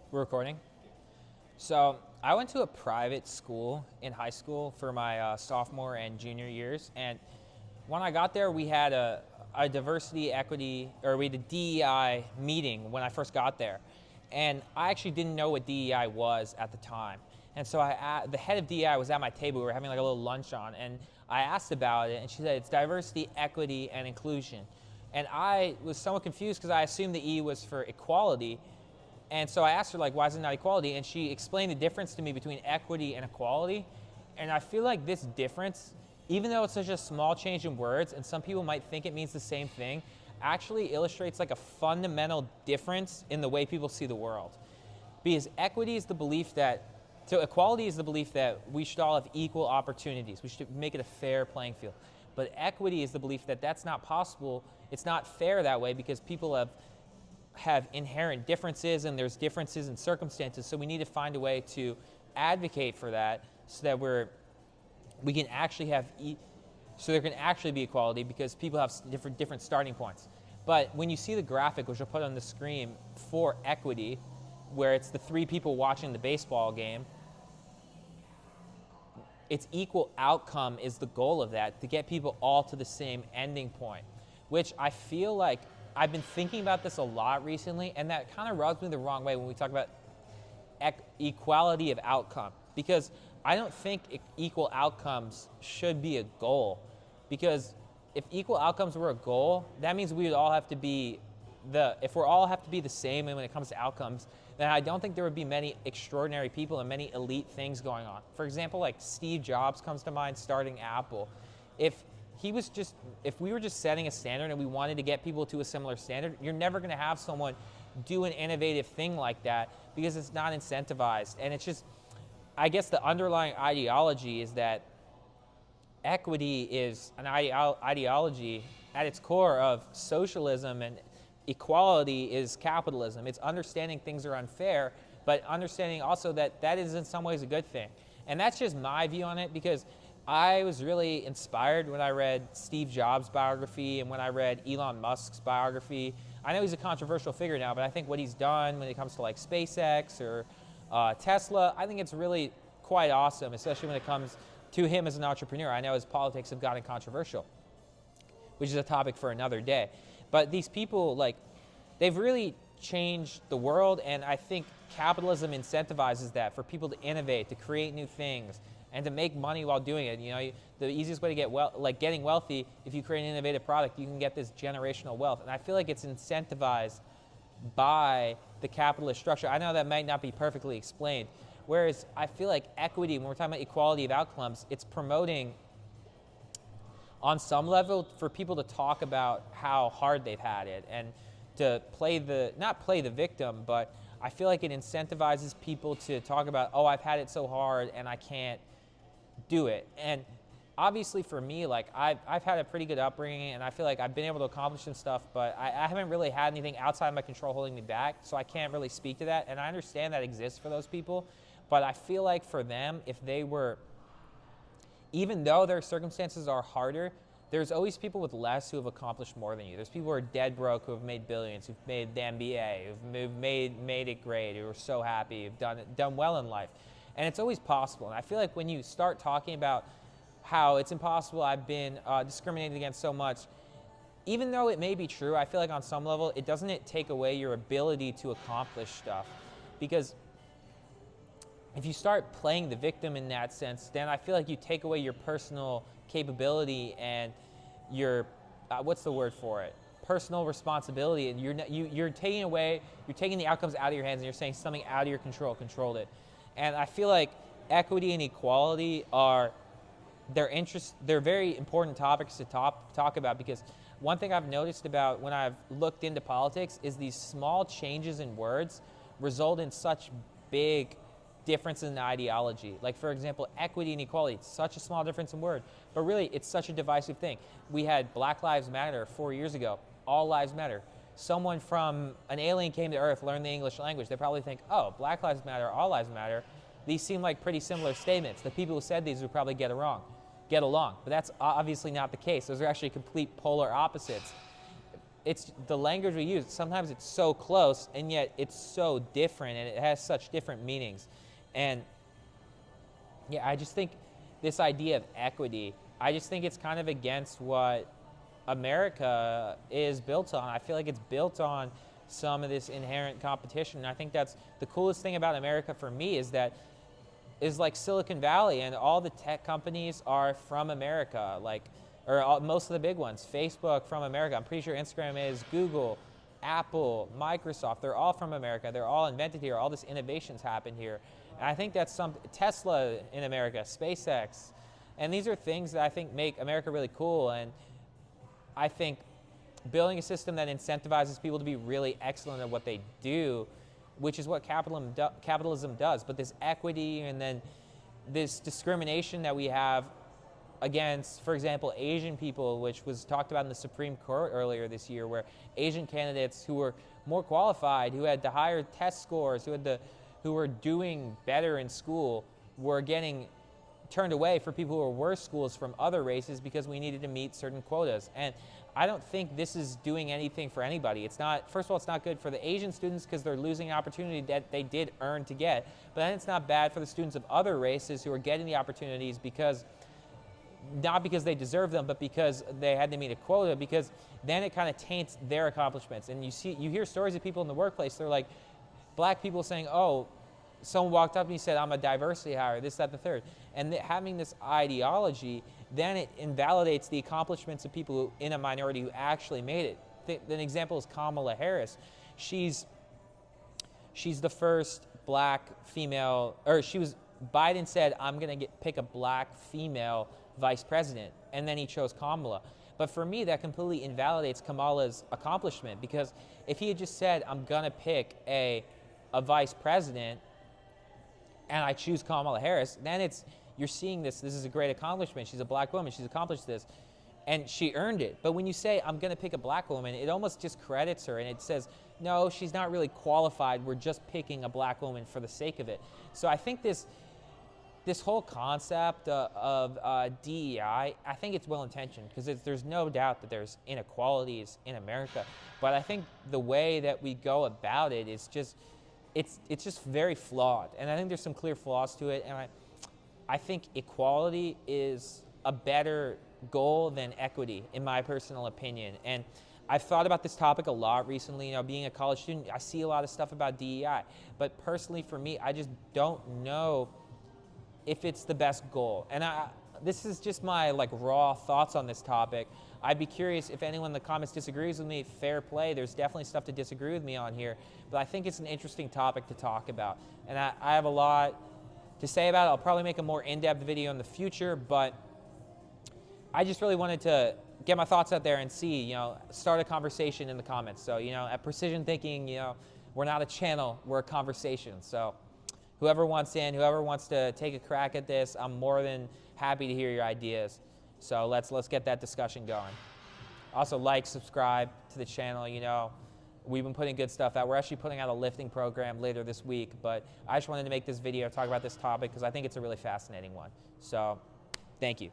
We're recording. So I went to a private school in high school for my sophomore and junior years, and when I got there, we had a diversity, equity, or we had a DEI meeting when I first got there, and I actually didn't know what DEI was at the time. And so the head of DEI was at my table. We were having like a little lunch on, and I asked about it, and she said it's diversity, equity, and inclusion. And I was somewhat confused because I assumed the E was for equality. And so I asked her, like, why is it not equality? And she explained the difference to me between equity and equality. And I feel like this difference, even though it's such a small change in words, and some people might think it means the same thing, actually illustrates like a fundamental difference in the way people see the world. Because equity is the belief that, so equality is the belief that we should all have equal opportunities. We should make it a fair playing field. But equity is the belief that that's not possible. It's not fair that way because people have inherent differences and there's differences in circumstances. So we need to find a way to advocate for that so that we can actually have, so there can actually be equality because people have different starting points. But when you see the graphic, which I'll put on the screen for equity, where it's the three people watching the baseball game, it's equal outcome is the goal of that, to get people all to the same ending point, which I feel like I've been thinking about this a lot recently, and that kind of rubs me the wrong way when we talk about equality of outcome, because I don't think equal outcomes should be a goal, because if equal outcomes were a goal, that means we would all have to be if we all have to be the same when it comes to outcomes, then I don't think there would be many extraordinary people and many elite things going on. For example, like Steve Jobs comes to mind starting Apple. If we were just setting a standard and we wanted to get people to a similar standard, you're never going to have someone do an innovative thing like that because it's not incentivized. And it's just, I guess the underlying ideology is that equity is an ideology at its core of socialism, and equality is capitalism. It's understanding things are unfair, but understanding also that that is in some ways a good thing. And that's just my view on it, because I was really inspired when I read Steve Jobs' biography and when I read Elon Musk's biography. I know he's a controversial figure now, but I think what he's done when it comes to like SpaceX or Tesla, I think it's really quite awesome, especially when it comes to him as an entrepreneur. I know his politics have gotten controversial, which is a topic for another day. But these people, like, they've really changed the world, and I think capitalism incentivizes that, for people to innovate, to create new things, and to make money while doing it. You know, the easiest way to get getting wealthy, if you create an innovative product, you can get this generational wealth. And I feel like it's incentivized by the capitalist structure. I know that might not be perfectly explained. Whereas I feel like equity, when we're talking about equality of outcomes, it's promoting, on some level, for people to talk about how hard they've had it and to not play the victim, but I feel like it incentivizes people to talk about, oh, I've had it so hard and I can't do it. And obviously for me, like, I've had a pretty good upbringing, and I feel like I've been able to accomplish some stuff, but I haven't really had anything outside of my control holding me back, so I can't really speak to that. And I understand that exists for those people, but I feel like for them, if they were, even though their circumstances are harder, there's always people with less who have accomplished more than you. There's people who are dead broke who have made billions, who've made the NBA, who've made it great, who are so happy, who've done well in life. And it's always possible. And I feel like when you start talking about how it's impossible, I've been discriminated against so much, even though it may be true, I feel like on some level, it doesn't take away your ability to accomplish stuff. Because if you start playing the victim in that sense, then I feel like you take away your personal capability and your, what's the word for it? Personal responsibility, and you're taking the outcomes out of your hands, and you're saying something out of your control controlled it. And I feel like equity and equality they're very important topics to talk about, because one thing I've noticed about when I've looked into politics is these small changes in words result in such big differences in ideology. Like, for example, equity and equality, it's such a small difference in word, but really it's such a divisive thing. We had Black Lives Matter 4 years ago, all lives matter. Someone from an alien came to Earth, learned the English language, they probably think, oh, Black Lives Matter, all lives matter. These seem like pretty similar statements. The people who said these would probably get along, but that's obviously not the case. Those are actually complete polar opposites. it's the language we use. Sometimes it's so close, and yet it's so different, and it has such different meanings. And yeah, I just think this idea of equity, I just think it's kind of against what America is built on. I feel like it's built on some of this inherent competition. And I think that's the coolest thing about America for me is that is like Silicon Valley, and all the tech companies are from America, most of the big ones. Facebook from America. I'm pretty sure Instagram is, Google, Apple, Microsoft. They're all from America. They're all invented here. All this innovations happen here. And I think that's Tesla in America, SpaceX. And these are things that I think make America really cool. And I think building a system that incentivizes people to be really excellent at what they do, which is what capitalism does. But this equity and then this discrimination that we have against, for example, Asian people, which was talked about in the Supreme Court earlier this year, where Asian candidates who were more qualified, who had the higher test scores, who were doing better in school, were getting turned away for people who were worse schools from other races because we needed to meet certain quotas. And I don't think this is doing anything for anybody. It's not, first of all, it's not good for the Asian students because they're losing an opportunity that they did earn to get. But then it's not bad for the students of other races who are getting the opportunities because, not because they deserve them, but because they had to meet a quota, because then it kind of taints their accomplishments. And you hear stories of people in the workplace, they're like, black people saying, oh, someone walked up and he said, I'm a diversity hire, this, that, the third. And having this ideology, then it invalidates the accomplishments of people in a minority who actually made it. An example is Kamala Harris. She's the first black female, Biden said, I'm going to pick a black female vice president, and then he chose Kamala. But for me, that completely invalidates Kamala's accomplishment, because if he had just said, I'm going to pick a vice president, and I choose Kamala Harris, then you're seeing this is a great accomplishment. She's a black woman, she's accomplished this, and she earned it. But when you say, I'm going to pick a black woman, it almost discredits her, and it says, no, she's not really qualified, we're just picking a black woman for the sake of it. So I think this whole concept of DEI, I think it's well-intentioned, because there's no doubt that there's inequalities in America. But I think the way that we go about it is just, it's just very flawed. And I think there's some clear flaws to it. And I think equality is a better goal than equity, in my personal opinion. And I've thought about this topic a lot recently. Being a college student, I see a lot of stuff about DEI. But personally, for me, I just don't know if it's the best goal. And this is just my raw thoughts on this topic. I'd be curious if anyone in the comments disagrees with me. Fair play. There's definitely stuff to disagree with me on here. But I think it's an interesting topic to talk about. And I have a lot to say about it. I'll probably make a more in-depth video in the future, but I just really wanted to get my thoughts out there and see, start a conversation in the comments. So, at Precision Thinking, we're not a channel, we're a conversation. So whoever wants to take a crack at this, I'm more than happy to hear your ideas. So let's get that discussion going. Also, subscribe to the channel. We've been putting good stuff out. We're actually putting out a lifting program later this week, but I just wanted to make this video, talk about this topic, because I think it's a really fascinating one. So thank you.